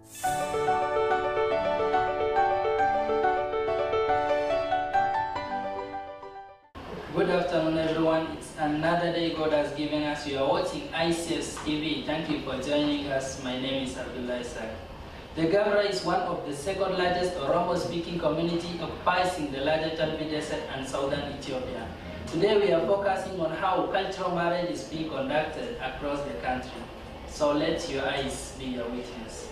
Good afternoon, everyone. It's another day God has given us. You are watching ICS TV. Thank you for joining us. My name is Abdullah Isaac. The Gabra is one of the second largest Oromo-speaking community occupies the larger Talbi Desert and southern Ethiopia. Today we are focusing on how cultural marriage is being conducted across the country. So let your eyes be your witness.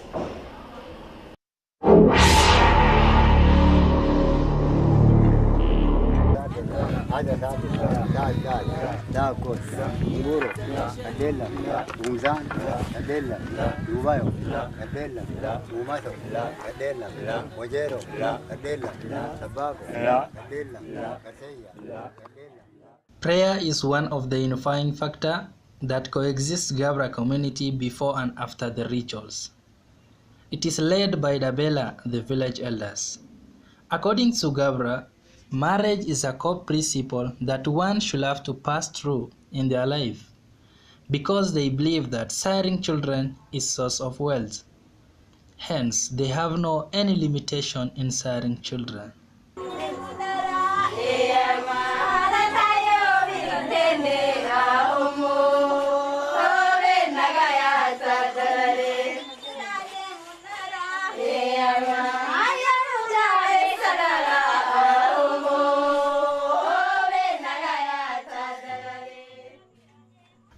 Prayer is one of the unifying factors that coexists Gabra community before and after the rituals. It is led by Dabela, the village elders. According to Gabra, marriage is a core principle that one should have to pass through in their life, because they believe that siring children is source of wealth. Hence, they have no any limitation in siring children.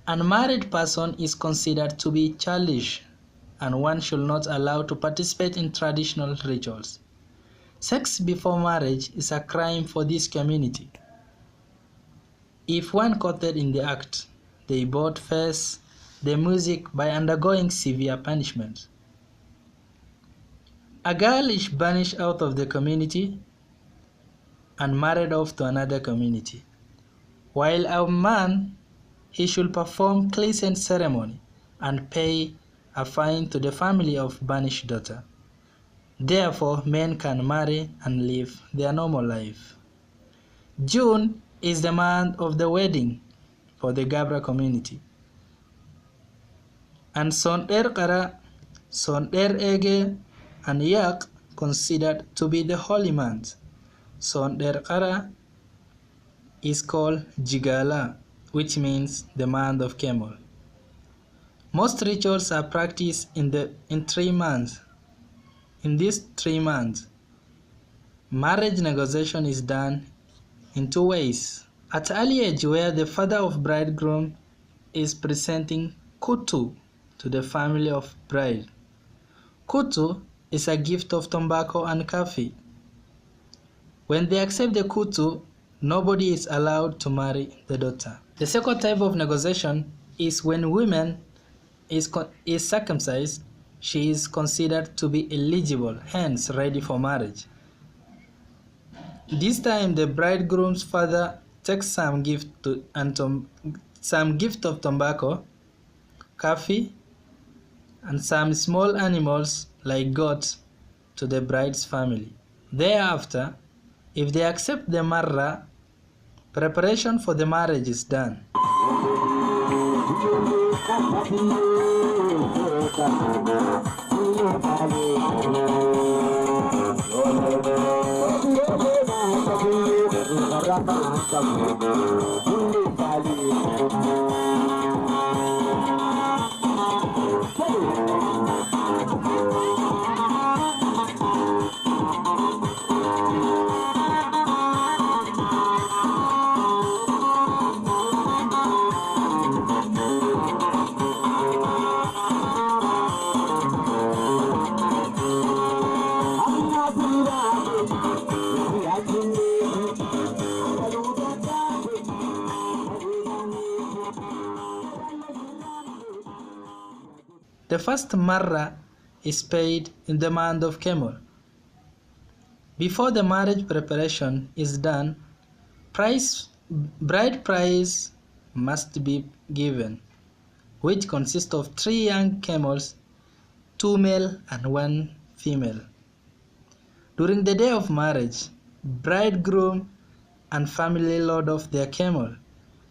Unmarried person is considered to be childish, and one should not allow to participate in traditional rituals. Sex before marriage is a crime for this community. If one caught in the act, they both face the music by undergoing severe punishment. A girl is banished out of the community and married off to another community, while a man, he should perform cleansing ceremony and pay a fine to the family of banished daughter. Therefore, men can marry and live their normal life. June is the month of the wedding for the Gabra community. And Sonder Kara, Sonder Ege, and Yak considered to be the holy month. Sonder Kara is called Jigala, which means the month of camel. Most rituals are practiced in 3 months. In these 3 months, marriage negotiation is done in 2 ways. At early age, where the father of bridegroom is presenting kutu to the family of bride. Kutu is a gift of tobacco and coffee. When they accept the kutu, nobody is allowed to marry the daughter. The second type of negotiation is when woman is circumcised, she is considered to be eligible, hence ready for marriage. This time the bridegroom's father takes some gift of tobacco, coffee, and some small animals like goats to the bride's family. Thereafter, if they accept the marra, preparation for the marriage is done. The first marra is paid in the month of Camel. Before the marriage preparation is done, bride price must be given, which consists of 3 young camels, 2 male and 1 female. During the day of marriage, bridegroom and family load off their camel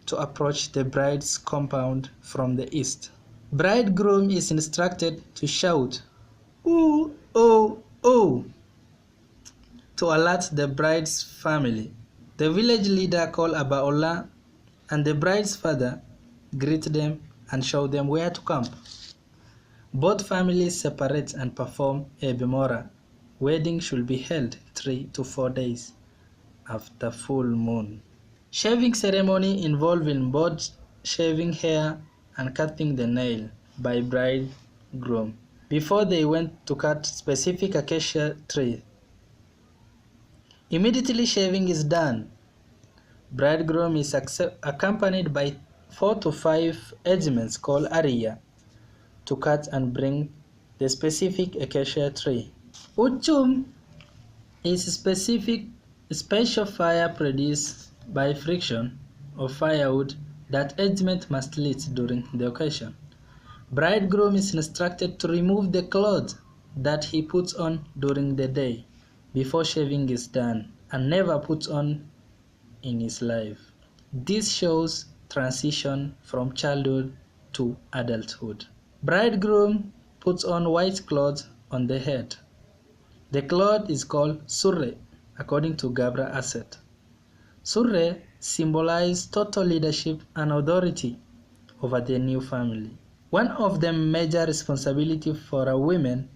to approach the bride's compound from the east. Bridegroom is instructed to shout, Ooh, oh, oh, to alert the bride's family. The village leader called Abaola and the bride's father greet them and show them where to camp. Both families separate and perform a bemora. Wedding should be held 3 to 4 days after full moon. Shaving ceremony involving both shaving hair and cutting the nail by bridegroom before they went to cut specific acacia tree. Immediately shaving is done, bridegroom is accompanied by 4 to 5 regiments called Ariya to cut and bring the specific acacia tree. Uchum is special fire produced by friction of firewood that regiment must lit during the occasion. Bridegroom is instructed to remove the clothes that he puts on during the day before shaving is done and never puts on in his life. This shows transition from childhood to adulthood. Bridegroom puts on white cloth on the head. The cloth is called surre according to Gabra Asset. Surre symbolizes total leadership and authority over the new family. One of the major responsibilities for a woman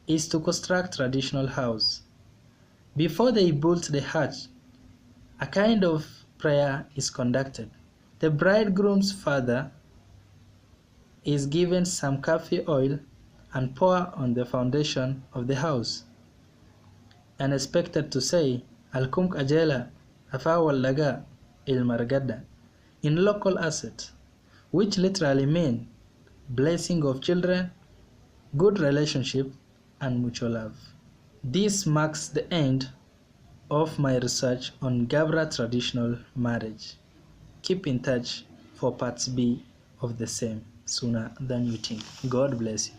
is to construct traditional house. Before they build the hut, a kind of prayer is conducted. The bridegroom's father is given some coffee oil and pour on the foundation of the house and expected to say Alkum Ajela Afawal Laga Ilmargada in local asset, which literally means blessing of children, good relationship, and mutual love. This marks the end of my research on Gabra traditional marriage. Keep in touch for parts B of the same sooner than you think. God bless you.